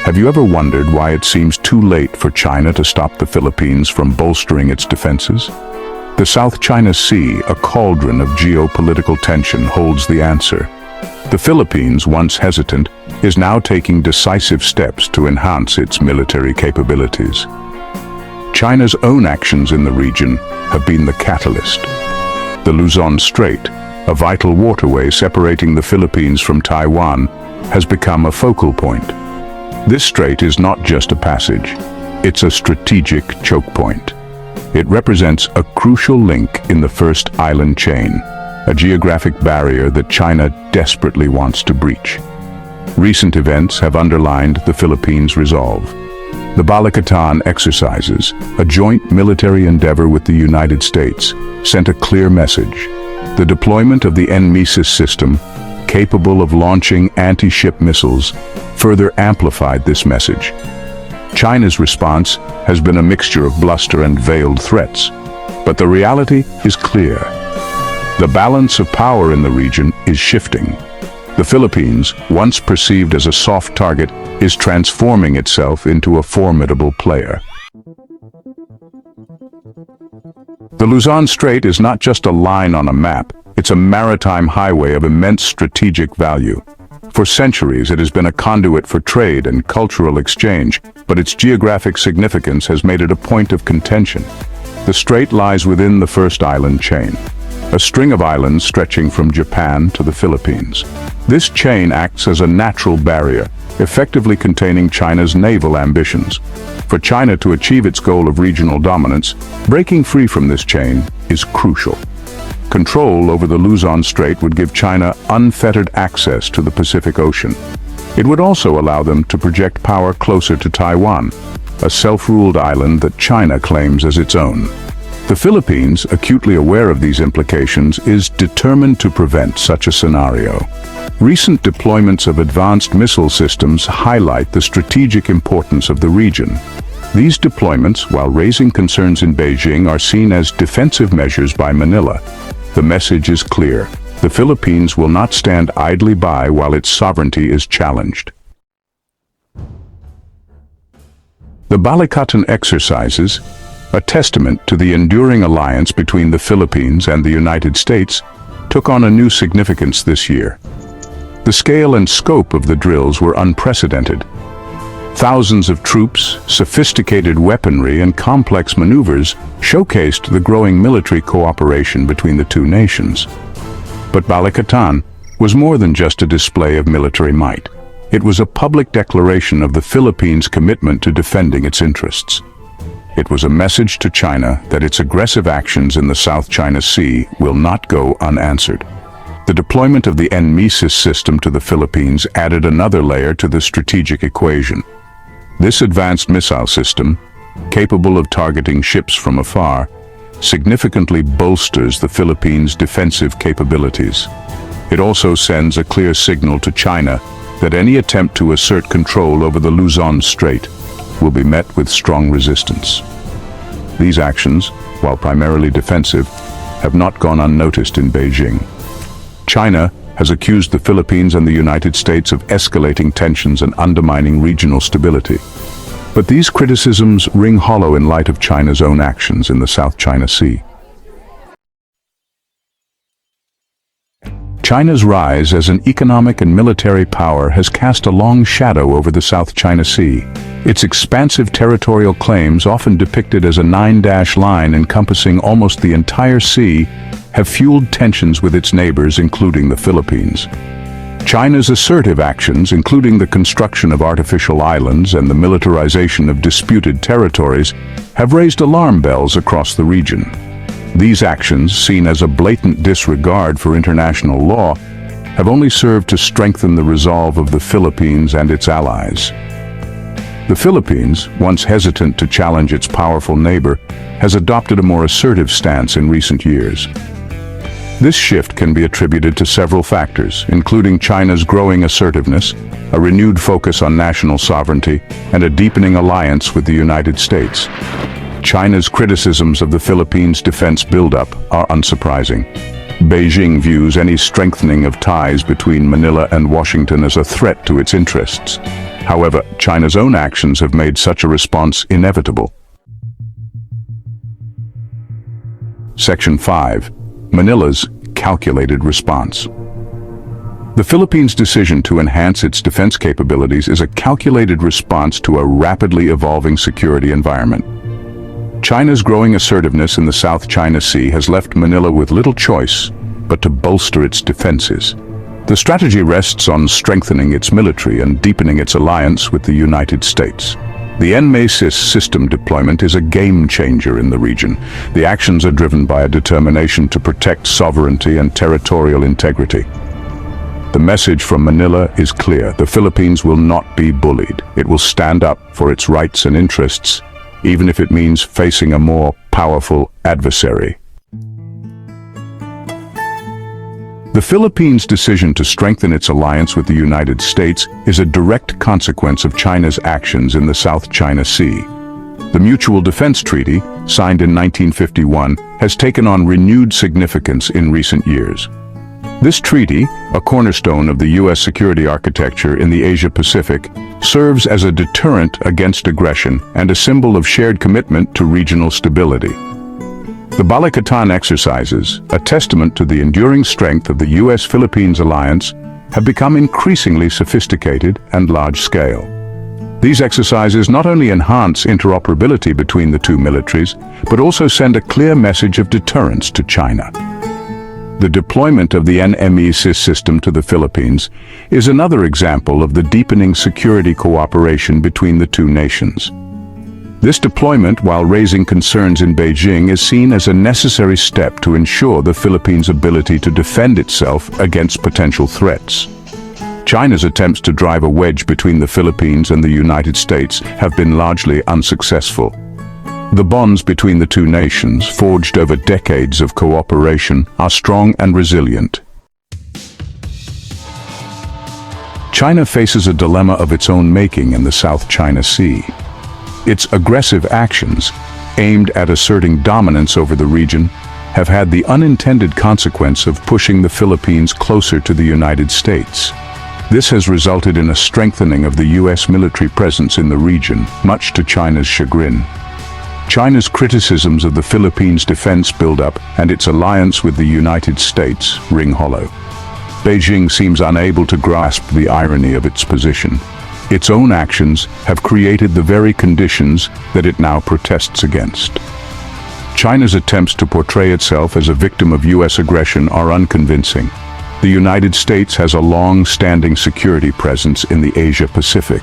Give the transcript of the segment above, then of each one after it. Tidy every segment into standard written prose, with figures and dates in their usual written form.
Have you ever wondered why it seems too late for China to stop the Philippines from bolstering its defenses? The South China Sea, a cauldron of geopolitical tension, holds the answer. The Philippines, once hesitant, is now taking decisive steps to enhance its military capabilities. China's own actions in the region have been the catalyst. The Luzon Strait, a vital waterway separating the Philippines from Taiwan, has become a focal point. This strait is not just a passage, it's a strategic choke point. It represents a crucial link in the first island chain, a geographic barrier that China desperately wants to breach. Recent events have underlined the Philippines' resolve. The Balikatan exercises, a joint military endeavor with the United States, sent a clear message. The deployment of the enhancement system, capable of launching anti-ship missiles, further amplified this message. China's response has been a mixture of bluster and veiled threats, but the reality is clear. The balance of power in the region is shifting. The Philippines, once perceived as a soft target, is transforming itself into a formidable player. The Luzon Strait is not just a line on a map, it's a maritime highway of immense strategic value. For centuries, it has been a conduit for trade and cultural exchange, but its geographic significance has made it a point of contention. The strait lies within the first island chain, a string of islands stretching from Japan to the Philippines. This chain acts as a natural barrier, effectively containing China's naval ambitions. For China to achieve its goal of regional dominance, breaking free from this chain is crucial. Control over the Luzon Strait would give China unfettered access to the Pacific Ocean. It would also allow them to project power closer to Taiwan, a self-ruled island that China claims as its own. The Philippines, acutely aware of these implications, is determined to prevent such a scenario. Recent deployments of advanced missile systems highlight the strategic importance of the region. These deployments, while raising concerns in Beijing, are seen as defensive measures by Manila. The message is clear. The Philippines will not stand idly by while its sovereignty is challenged. The Balikatan exercises, a testament to the enduring alliance between the Philippines and the United States, took on a new significance this year. The scale and scope of the drills were unprecedented. Thousands of troops, sophisticated weaponry, and complex maneuvers showcased the growing military cooperation between the two nations. But Balikatan was more than just a display of military might. It was a public declaration of the Philippines' commitment to defending its interests. It was a message to China that its aggressive actions in the South China Sea will not go unanswered. The deployment of the enhancement system to the Philippines added another layer to the strategic equation. This advanced missile system, capable of targeting ships from afar, significantly bolsters the Philippines' defensive capabilities. It also sends a clear signal to China that any attempt to assert control over the Luzon Strait will be met with strong resistance. These actions, while primarily defensive, have not gone unnoticed in Beijing. China has accused the Philippines and the United States of escalating tensions and undermining regional stability. But these criticisms ring hollow in light of China's own actions in the South China Sea. China's rise as an economic and military power has cast a long shadow over the South China Sea. Its expansive territorial claims, often depicted as a 9-dash line encompassing almost the entire sea, have fueled tensions with its neighbors, including the Philippines. China's assertive actions, including the construction of artificial islands and the militarization of disputed territories, have raised alarm bells across the region. These actions, seen as a blatant disregard for international law, have only served to strengthen the resolve of the Philippines and its allies. The Philippines, once hesitant to challenge its powerful neighbor, has adopted a more assertive stance in recent years. This shift can be attributed to several factors, including China's growing assertiveness, a renewed focus on national sovereignty, and a deepening alliance with the United States. China's criticisms of the Philippines' defense buildup are unsurprising. Beijing views any strengthening of ties between Manila and Washington as a threat to its interests. However, China's own actions have made such a response inevitable. Section 5. Manila's calculated response. The Philippines' decision to enhance its defense capabilities is a calculated response to a rapidly evolving security environment. China's growing assertiveness in the South China Sea has left Manila with little choice but to bolster its defenses. The strategy rests on strengthening its military and deepening its alliance with the United States. The NMASIS system deployment is a game changer in the region. The actions are driven by a determination to protect sovereignty and territorial integrity. The message from Manila is clear. The Philippines will not be bullied. It will stand up for its rights and interests, even if it means facing a more powerful adversary. The Philippines' decision to strengthen its alliance with the United States is a direct consequence of China's actions in the South China Sea. The Mutual Defense Treaty, signed in 1951, has taken on renewed significance in recent years. This treaty, a cornerstone of the U.S. security architecture in the Asia-Pacific, serves as a deterrent against aggression and a symbol of shared commitment to regional stability. The Balikatan exercises, a testament to the enduring strength of the U.S.-Philippines alliance, have become increasingly sophisticated and large-scale. These exercises not only enhance interoperability between the two militaries, but also send a clear message of deterrence to China. The deployment of the NMASIS system to the Philippines is another example of the deepening security cooperation between the two nations. This deployment, while raising concerns in Beijing, is seen as a necessary step to ensure the Philippines' ability to defend itself against potential threats. China's attempts to drive a wedge between the Philippines and the United States have been largely unsuccessful. The bonds between the two nations, forged over decades of cooperation, are strong and resilient. China faces a dilemma of its own making in the South China Sea. Its aggressive actions, aimed at asserting dominance over the region, have had the unintended consequence of pushing the Philippines closer to the United States. This has resulted in a strengthening of the U.S. military presence in the region, much to China's chagrin. China's criticisms of the Philippines' defense buildup and its alliance with the United States ring hollow. Beijing seems unable to grasp the irony of its position. Its own actions have created the very conditions that it now protests against. China's attempts to portray itself as a victim of U.S. aggression are unconvincing. The United States has a long-standing security presence in the Asia-Pacific,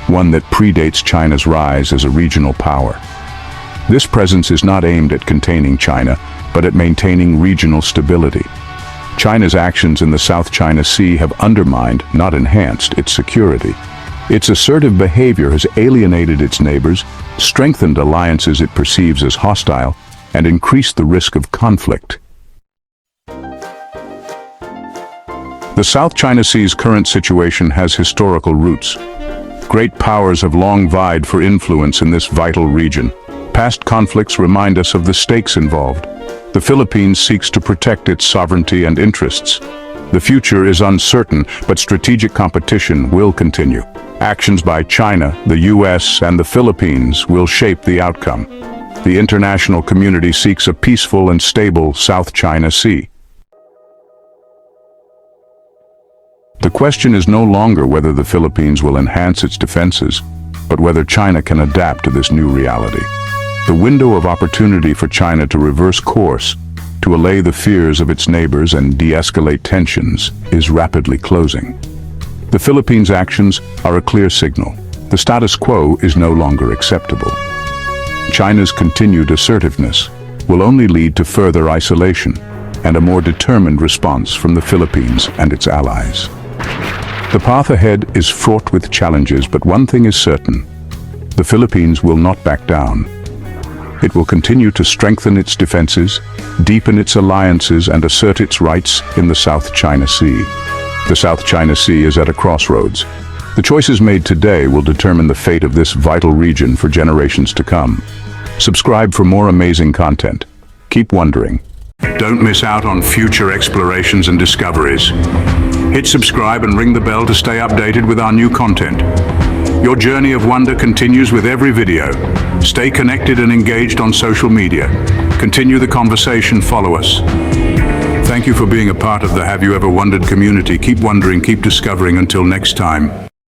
one that predates China's rise as a regional power. This presence is not aimed at containing China, but at maintaining regional stability. China's actions in the South China Sea have undermined, not enhanced, its security. Its assertive behavior has alienated its neighbors, strengthened alliances it perceives as hostile, and increased the risk of conflict. The South China Sea's current situation has historical roots. Great powers have long vied for influence in this vital region. Past conflicts remind us of the stakes involved. The Philippines seeks to protect its sovereignty and interests. The future is uncertain, but strategic competition will continue. Actions by China, the U.S., and the Philippines will shape the outcome. The international community seeks a peaceful and stable South China Sea. The question is no longer whether the Philippines will enhance its defenses, but whether China can adapt to this new reality. The window of opportunity for China to reverse course, to allay the fears of its neighbors and de-escalate tensions, is rapidly closing. The Philippines' actions are a clear signal. The status quo is no longer acceptable. China's continued assertiveness will only lead to further isolation and a more determined response from the Philippines and its allies. The path ahead is fraught with challenges, but one thing is certain: the Philippines will not back down. It will continue to strengthen its defenses, deepen its alliances, and assert its rights in the South China Sea. The South China Sea is at a crossroads. The choices made today will determine the fate of this vital region for generations to come. Subscribe for more amazing content. Keep wondering. Don't miss out on future explorations and discoveries. Hit subscribe and ring the bell to stay updated with our new content. Your journey of wonder continues with every video. Stay connected and engaged on social media. Continue the conversation, follow us. Thank you for being a part of the Have You Ever Wondered community. Keep wondering, keep discovering. Until next time.